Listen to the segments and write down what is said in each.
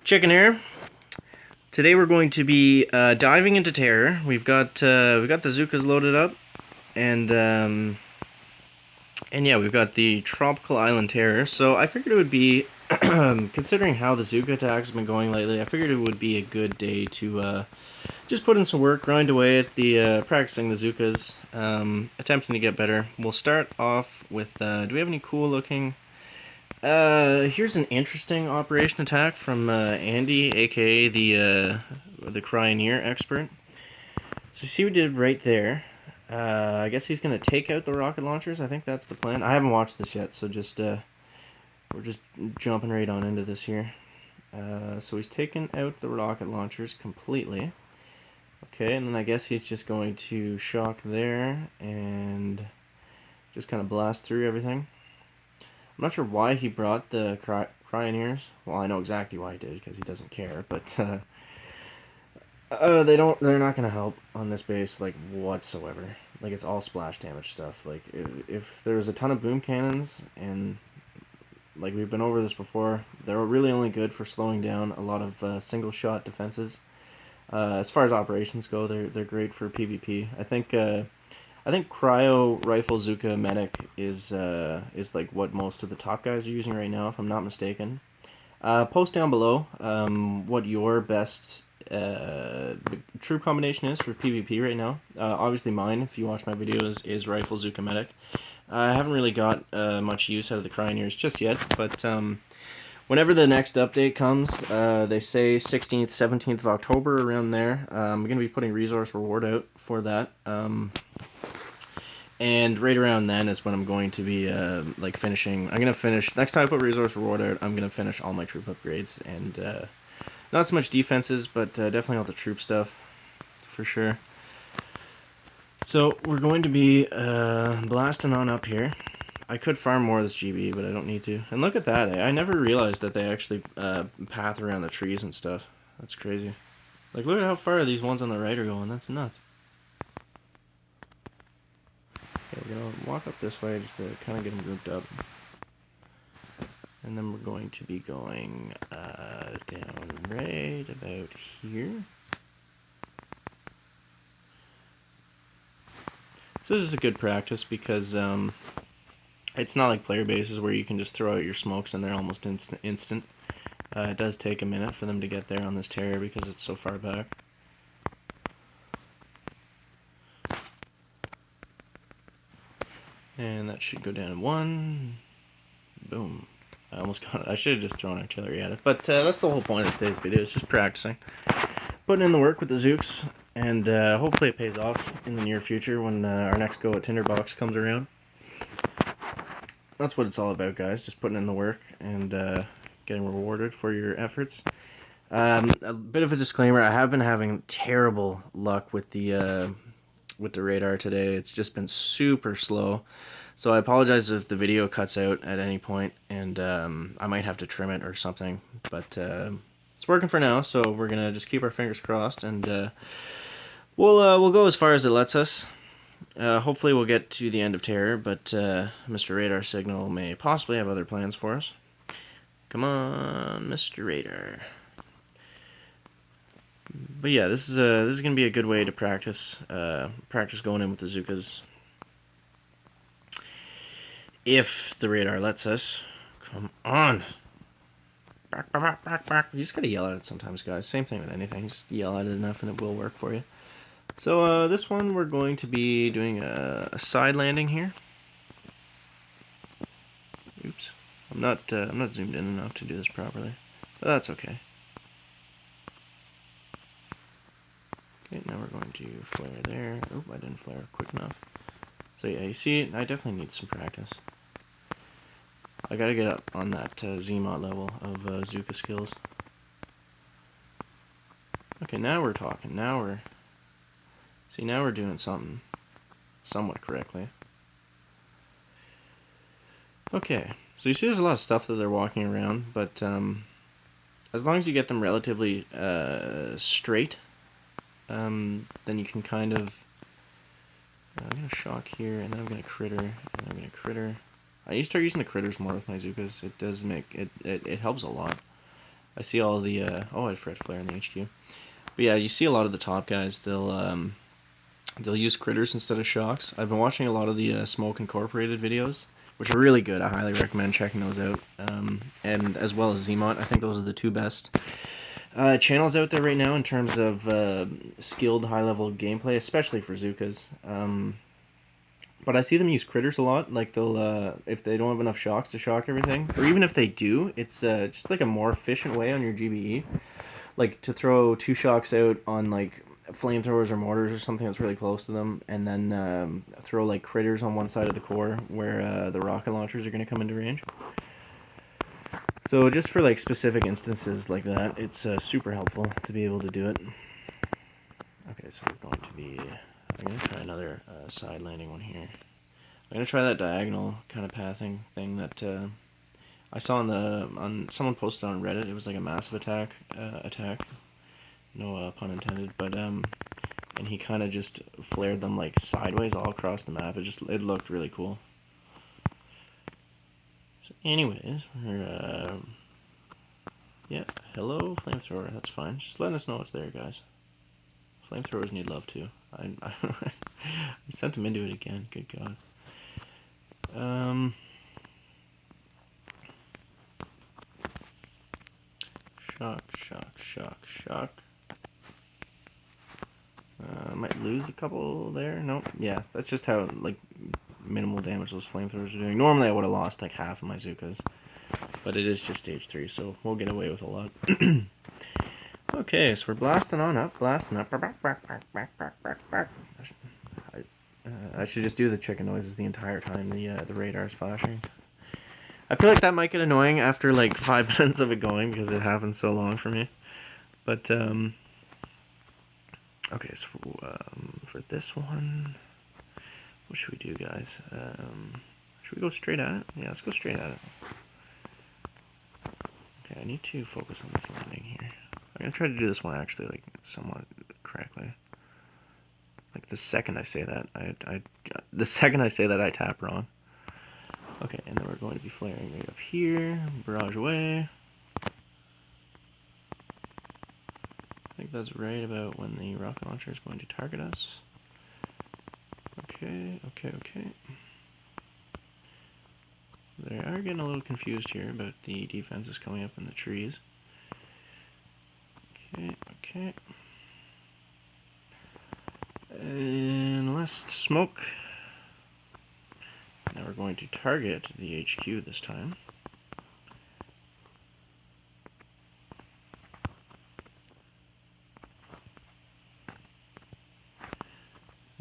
Chicken here. Today we're going to be diving into terror. We've got the Zookas loaded up, and yeah, we've got the Tropical Island Terror. So I figured it would be, considering how the Zooka attack has been going lately, I figured it would be a good day to just put in some work, grind away at the practicing the Zookas, attempting to get better. We'll start off with. Do we have any cool looking? Here's an interesting operation attack from Andy, aka the Cryoneer expert. So you see what we did right there. I guess he's gonna take out the rocket launchers. I think that's the plan. I haven't watched this yet, so we're just jumping right on into this here. So he's taken out the rocket launchers completely. Okay, and then I guess he's just going to shock there and just kind of blast through everything. I'm not sure why he brought the Cryoneers. Well, I know exactly why he did, because he doesn't care, but they're not gonna help on this base, like, whatsoever. Like, it's all splash damage stuff. Like, if there's a ton of boom cannons, and like we've been over this before, they're really only good for slowing down a lot of single shot defenses. As far as operations go, they're great for PvP. I think Cryo Rifle Zooka Medic is like what most of the top guys are using right now, if I'm not mistaken. Post down below what your best troop combination is for PvP right now. Obviously mine, if you watch my videos, is Rifle Zooka Medic. I haven't really got much use out of the Cryoneers just yet, but whenever the next update comes, they say 16th, 17th of October, around there, I'm going to be putting resource reward out for that. And right around then is when I'm going to be like finishing. I'm gonna finish next time I put resource reward out. I'm gonna finish all my troop upgrades and not so much defenses, but definitely all the troop stuff for sure. So we're going to be blasting on up here. I could farm more of this GB, but I don't need to. And look at that! I never realized that they actually path around the trees and stuff. That's crazy. Like, look at how far these ones on the right are going. That's nuts. Okay, we're going to walk up this way just to kind of get them grouped up. And then we're going to be going down right about here. So this is a good practice because it's not like player bases where you can just throw out your smokes and they're almost instant. It does take a minute for them to get there on this terror because it's so far back. And that should go down in one. Boom. I almost got it. I should have just thrown artillery at it. But that's the whole point of today's video. It's just practicing. Putting in the work with the Zooks. And hopefully it pays off in the near future when our next go at Tinderbox comes around. That's what it's all about, guys. Just putting in the work and getting rewarded for your efforts. A bit of a disclaimer. I have been having terrible luck with the radar today. It's just been super slow. So I apologize if the video cuts out at any point, and I might have to trim it or something. But it's working for now, so we're gonna just keep our fingers crossed, and we'll go as far as it lets us. Hopefully we'll get to the end of terror, but Mr. Radar Signal may possibly have other plans for us. Come on, Mr. Radar. But yeah, this is gonna be a good way to practice going in with the Zookas. If the radar lets us. Come on. Back. You just gotta yell at it sometimes, guys. Same thing with anything. Just yell at it enough and it will work for you. So this one we're going to be doing a side landing here. Oops. I'm not zoomed in enough to do this properly. But that's okay. Okay, now we're going to flare there. Oh, I didn't flare quick enough. So yeah, you see, I definitely need some practice. I gotta get up on that Zmod level of Zooka skills. Okay, now we're talking. Now we're doing something somewhat correctly. Okay, so you see there's a lot of stuff that they're walking around, but as long as you get them relatively straight, then you can kind of... I'm going to shock here, and then I'm going to critter, and I'm going to critter. I need to start using the critters more with my Zookas. It does make it helps a lot. I see all the oh, I forgot flare in the HQ. But yeah, you see a lot of the top guys. They'll use critters instead of shocks. I've been watching a lot of the Smoke Incorporated videos, which are really good. I highly recommend checking those out. And as well as Zmont, I think those are the two best channels out there right now in terms of skilled high-level gameplay, especially for Zookas. But I see them use critters a lot. Like they'll, if they don't have enough shocks to shock everything, or even if they do, it's just like a more efficient way on your GBE. Like to throw 2 shocks out on like flamethrowers or mortars or something that's really close to them, and then throw like critters on one side of the core where the rocket launchers are going to come into range. So just for like specific instances like that, it's super helpful to be able to do it. Okay, so we're going to be... I'm going to try another side landing one here. I'm going to try that diagonal kind of pathing thing that I saw on someone posted on Reddit. It was like a massive attack. No pun intended, but and he kind of just flared them like sideways all across the map. It looked really cool. So anyways, we're yeah, hello flamethrower. That's fine. Just letting us know it's there, guys. Flamethrowers need love too. I sent them into it again. Good God. Shock. I might lose a couple there. Nope. Yeah, that's just how like minimal damage those flamethrowers are doing. Normally I would have lost like half of my Zookas, but it is just stage 3, so we'll get away with a lot. Okay, so we're blasting on up, I should just do the chicken noises the entire time the radar's flashing. I feel like that might get annoying after like 5 minutes of it going because it happens so long for me. But okay, so for this one, what should we do, guys? Should we go straight at it? Yeah, let's go straight at it. Okay, I need to focus on this landing here. I'm gonna try to do this one actually like somewhat correctly. Like the second I say that, I tap wrong. Okay, and then we're going to be flaring right up here, barrage away. I think that's right about when the rocket launcher is going to target us. Okay. They are getting a little confused here about the defenses coming up in the trees. Okay. And last smoke. Now we're going to target the HQ this time.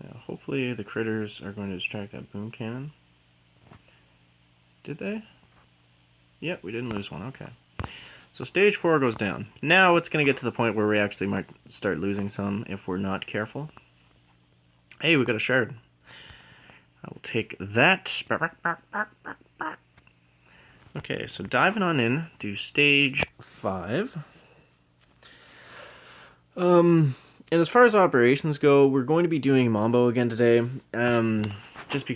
Now hopefully the critters are going to distract that boom cannon. Did they? Yep, we didn't lose one. Okay. So stage 4 goes down. Now it's going to get to the point where we actually might start losing some if we're not careful. Hey, we got a shard. I will take that. Okay, so diving on in to stage 5. And as far as operations go, we're going to be doing Mambo again today. Just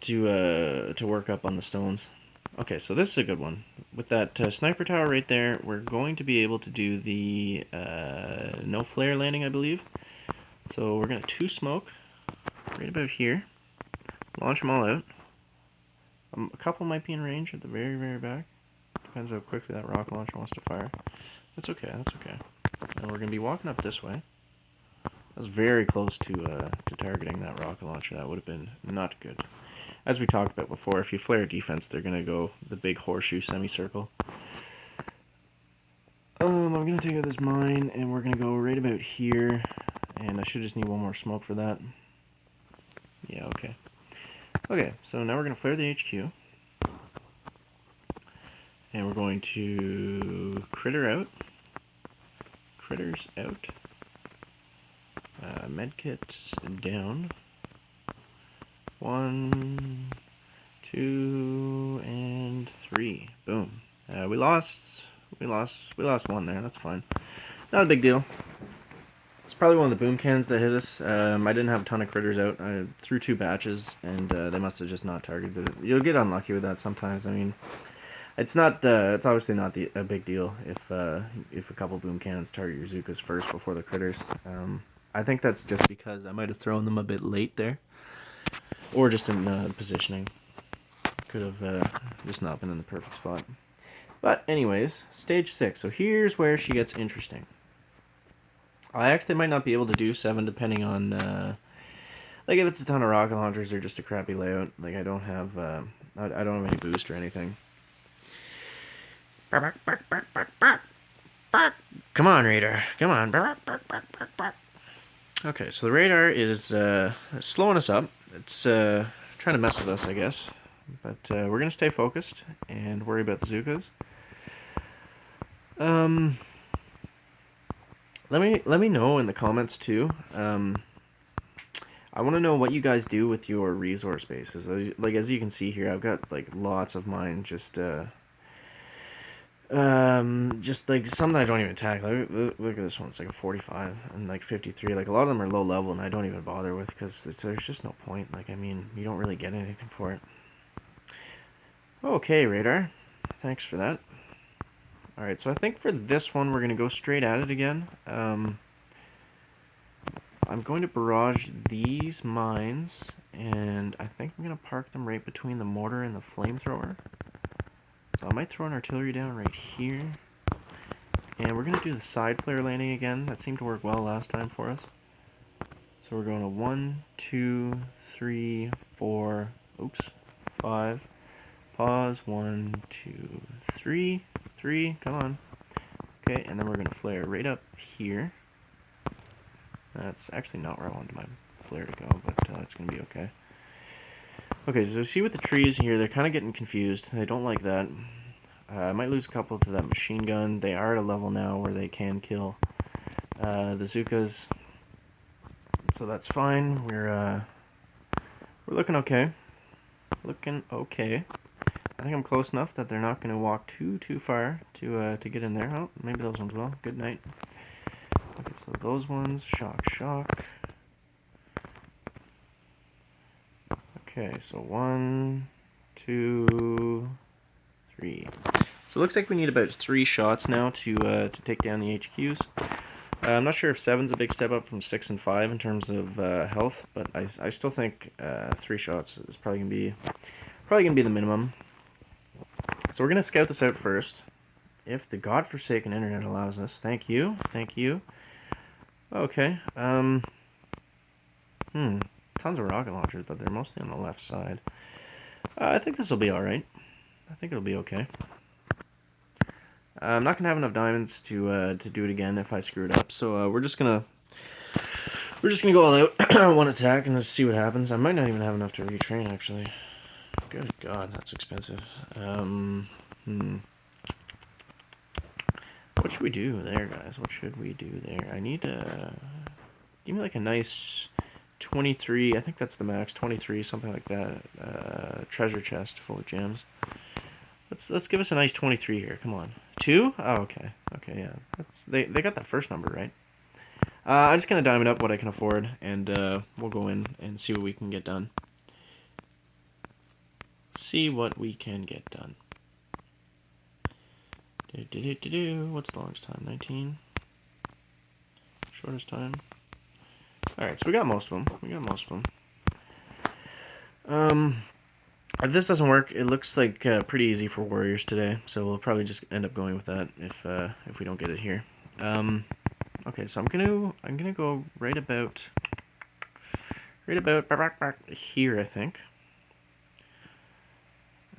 to work up on the stones. Okay, so this is a good one. With that sniper tower right there, we're going to be able to do the no flare landing, I believe. So we're going to 2 smoke right about here. Launch them all out. A couple might be in range at the very, very back. Depends how quickly that rocket launcher wants to fire. That's okay. And we're going to be walking up this way. I was very close to targeting that rocket launcher. That would have been not good. As we talked about before, if you flare defense, they're going to go the big horseshoe semicircle. I'm going to take out this mine, and we're going to go right about here. And I should just need one more smoke for that. Yeah, okay. Okay, so now we're going to flare the HQ. And we're going to critter out. Critters out. Medkits down. 1, 2, and 3. Boom. We lost one there. That's fine. Not a big deal. It's probably one of the boom cans that hit us. I didn't have a ton of critters out. I threw 2 batches, and they must have just not targeted it. You'll get unlucky with that sometimes. I mean, it's not. It's obviously not a big deal if a couple boom cannons target your Zookas first before the critters. I think that's just because I might have thrown them a bit late there, or just in positioning. Could have just not been in the perfect spot. But anyways, stage 6. So here's where she gets interesting. I actually might not be able to do 7 depending on, like if it's a ton of rocket launchers or just a crappy layout. Like I don't have any boost or anything. Come on, radar. Come on. Okay, so the radar is slowing us up. It's trying to mess with us, I guess. But we're going to stay focused and worry about the Zookas. Let me know in the comments too. I want to know what you guys do with your resource bases. Like as you can see here, I've got like lots of mine just like some that I don't even attack. Look at this one, it's like a 45 and like 53. Like a lot of them are low level and I don't even bother with because there's just no point. Like I mean, you don't really get anything for it. Okay, radar. Thanks for that. Alright, so I think for this one we're going to go straight at it again. I'm going to barrage these mines, and I think I'm going to park them right between the mortar and the flamethrower. So I might throw an artillery down right here. And we're going to do the side flare landing again. That seemed to work well last time for us. So we're going to 1, 2, 3, 4, oops, 5. Pause, 1, 2, 3, 3, come on. Okay, and then we're going to flare right up here. That's actually not where I wanted my flare to go, but it's going to be okay. Okay, so see with the trees here, they're kind of getting confused. They don't like that. I might lose a couple to that machine gun. They are at a level now where they can kill the Zookas. So that's fine. We're looking okay. Looking okay. I think I'm close enough that they're not going to walk too far to get in there. Oh, maybe those ones will. Good night. Okay, so those ones, shock. Okay, so 1, 2, 3. So it looks like we need about 3 shots now to take down the HQs. I'm not sure if 7's a big step up from 6 and 5 in terms of health, but I still think 3 shots is probably gonna be the minimum. So we're gonna scout this out first. If the godforsaken internet allows us. Thank you. Okay. Tons of rocket launchers, but they're mostly on the left side. I think this will be alright. I think it'll be okay. I'm not gonna have enough diamonds to do it again if I screw it up, so we're just gonna go all out one attack and just see what happens. I might not even have enough to retrain actually. Good God, that's expensive. What should we do there, guys? What should we do there? I need to give me like a nice 23. I think that's the max. 23, something like that. Treasure chest full of gems. Let's give us a nice 23 here. Come on. 2? Oh, okay. Okay, yeah. They got that first number right. I'm just gonna diamond up what I can afford, and we'll go in and see what we can get done. See what we can get done. What's the longest time? 19. Shortest time. Alright, so we got most of them. If this doesn't work, it looks like pretty easy for warriors today, so we'll probably just end up going with that if we don't get it here. Okay, so I'm gonna go right about here, I think.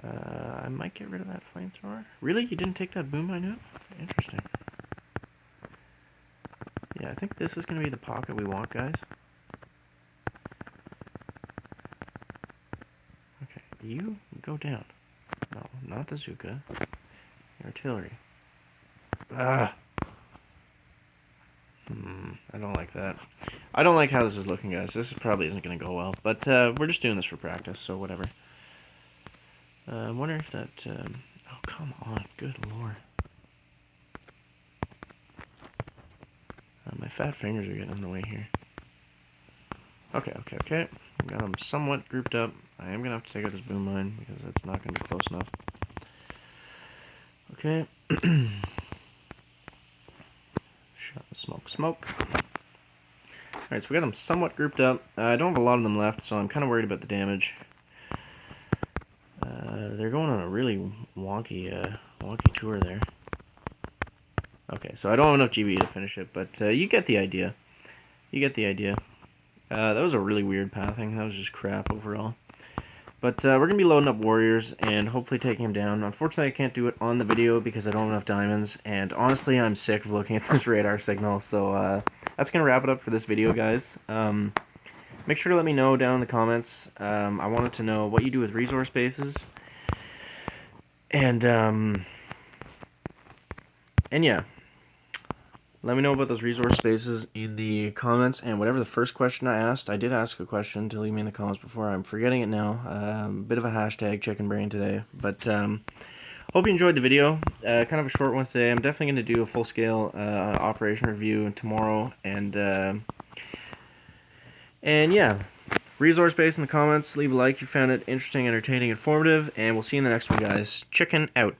I might get rid of that flamethrower. Really? You didn't take that boom mine out? Interesting. Yeah, I think this is going to be the pocket we want, guys. Okay, you go down. No, not the Zooka. The artillery. Ah! I don't like that. I don't like how this is looking, guys. This probably isn't going to go well. But we're just doing this for practice, so whatever. I wonder if that... oh, come on. Good lord. My fat fingers are getting in the way here. Okay. Got them somewhat grouped up. I am going to have to take out this boom mine because it's not going to be close enough. Okay. Shot the smoke. Alright, so we got them somewhat grouped up. I don't have a lot of them left, so I'm kind of worried about the damage. They're going on a really wonky tour there. Okay, so I don't have enough GB to finish it, but you get the idea. That was a really weird pathing. That was just crap overall. But we're going to be loading up warriors and hopefully taking him down. Unfortunately, I can't do it on the video because I don't have enough diamonds. And honestly, I'm sick of looking at this radar signal. So that's going to wrap it up for this video, guys. Make sure to let me know down in the comments. I wanted to know what you do with resource bases. And yeah. Let me know about those resource spaces in the comments, and whatever the first question I asked, I did ask a question to leave me in the comments before. I'm forgetting it now. Bit of a hashtag chicken brain today, but hope you enjoyed the video. Kind of a short one today. I'm definitely going to do a full-scale operation review tomorrow, and yeah, resource base in the comments. Leave a like if you found it interesting, entertaining, informative, and we'll see you in the next one, guys. Chicken out.